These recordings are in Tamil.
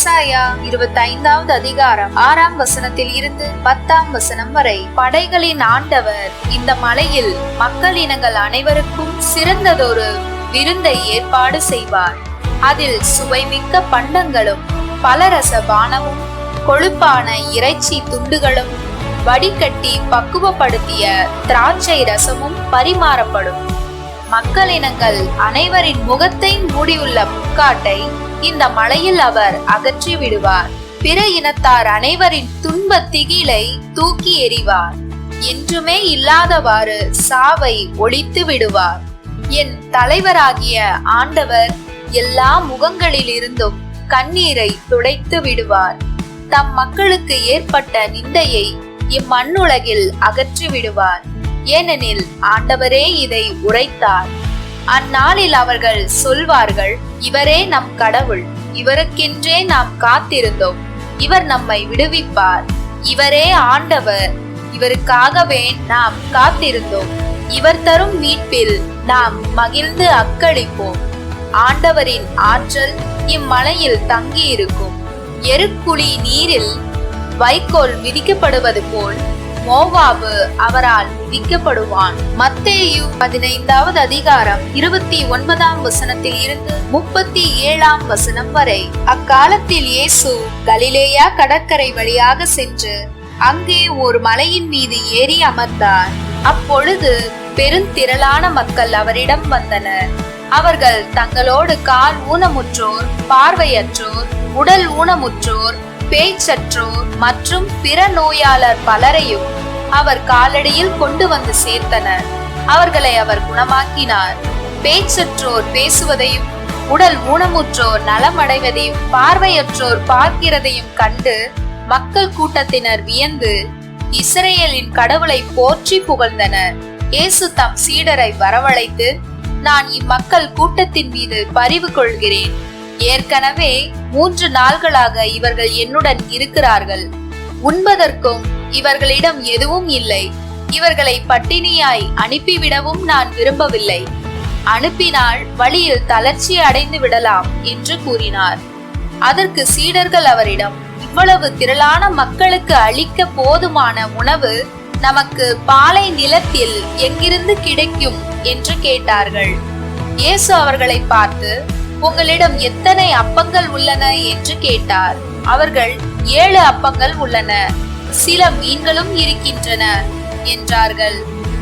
ஏசாயா 25வது அதிகாரம் 6ஆம் வசனத்தில் இருந்து 10ஆம் வசனம் வரை. படைகளின் ஆண்டவர் இந்த மலையில் மக்களினங்கள் அனைவருக்கும் சிறந்ததொரு விருந்தை ஏற்பாடு செய்வார். அதில் சுவைமிக்க பண்டங்களும் பலரச பானமும் கொழுப்பான இறைச்சி துண்டுகளும் வடிகட்டி பக்குவப்படுத்திய திராட்சை ரசமும் பரிமாறப்படும். மக்களினங்கள் அனைவரின் முகத்தை மூடியுள்ள முக்காட்டை இந்த மலையில் அவர் அகற்றி விடுவார். பிற இனத்தார் அனைவரின் துன்ப திகிலை தூக்கி எறிவார். என்றுமே இல்லாதவாறு சாவை ஒழித்து விடுவார். என் தலைவராகிய ஆண்டவர் எல்லா முகங்களிலிருந்தும் கண்ணீரை துடைத்து விடுவார். தம் மக்களுக்கு ஏற்பட்ட நிந்தையை இம்மண்ணுலகில் அகற்றி விடுவார். ஏனெனில் ஆண்டவரே இதை உரைத்தார். அந்நாளில் அவர்கள் சொல்வார்கள், இவரே நம் கடவுள், இவருக்கென்றே நாம் காத்திருந்தோம், இவர் நம்மை விடுவிப்பார். இவரே ஆண்டவர், இவருக்காகவே நாம் காத்திருந்தோம், இவர் தரும் மீட்பில் நாம் மகிழ்ந்து அக்களிப்போம். ஆண்டவரின் ஆற்றல் இம்மலையில் தங்கி இருக்கும். எருக்குழி நீரில் வைக்கோல் மிதிக்கப்படுவது போல் மோவாபு அவரால் மிதிக்கப்படுவான். மத்தேயு 15வது அதிகாரம் 29ஆம் வசனத்தில் இருந்து 37ஆம் வசனம் வரை. அக்காலத்தில் இயேசு கலிலேயா கடற்கரை வழியாக சென்று அங்கே ஒரு மலையின் மீது ஏறி அமர்ந்தார். அப்பொழுது பெருந்திரளான மக்கள் அவரிடம் வந்தனர். அவர்கள் தங்களோடு கால் ஊனமுற்றோர், பார்வையற்றோர், உடல் ஊனமுற்றோர், பேச்சற்றோர் மற்றும் பிற நோயாளர் பலரையும் அவர் காலடியில் கொண்டு வந்து சேர்த்தனர். அவர்களை அவர் குணமாக்கினார். பேச்சற்றோர் பேசுவதையும், உடல் ஊனமுற்றோர் நலமடைவதையும், பார்வையற்றோர் பார்க்கிறதையும் கண்டு மக்கள் கூட்டத்தினர் வியந்து இஸ்ரேலின் கடவுளை போற்றி புகழ்ந்தனர். இயேசு தம் சீடரை வரவழைத்து, நான் இம்மக்கள் கூட்டத்தின் மீது பரிவு கொள்கிறேன். ஏற்கனவே 3 நாள்களாக இவர்கள் என்னுடன் இருக்கிறார்கள். உண்பதற்கும் இவர்களிடம் எதுவும் இல்லை. இவர்களை பட்டினியாய் அனுப்பிவிடவும் நான் விரும்பவில்லை. அனுப்பினால் வழியில் தளர்ச்சி அடைந்து விடலாம் என்று கூறினார். அதற்கு சீடர்கள் அவரிடம், இவ்வளவு திரளான மக்களுக்கு அளிக்க போதுமான உணவு நமக்கு பாலை நிலத்தில் எங்கிருந்து கிடைக்கும் என்று கேட்டார்கள். இயேசு அவர்களை பார்த்து, உங்களிடம் எத்தனை அப்பங்கள் உள்ளன என்று கேட்டார். அவர்கள் 7 அப்பங்கள் உள்ளன, சில மீன்களும் இருக்கின்றன என்றார்கள்.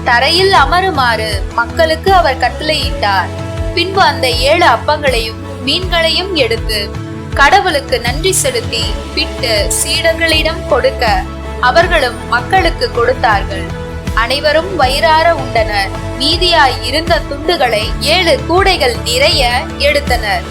தரையில் அமருமாறு மக்களுக்கு அவர் கட்டளையிட்டார். பின்பு அந்த 7 அப்பங்களையும் மீன்களையும் எடுத்து கடவுளுக்கு நன்றி செலுத்தி பிட்டு சீடர்களிடம் கொடுக்க அவர்களும் மக்களுக்கு கொடுத்தார்கள். அனைவரும் வயிறார உண்டனர். மீதியாய் இருந்த துண்டுகளை 7 கூடைகள் நிறைய எடுத்தனர்.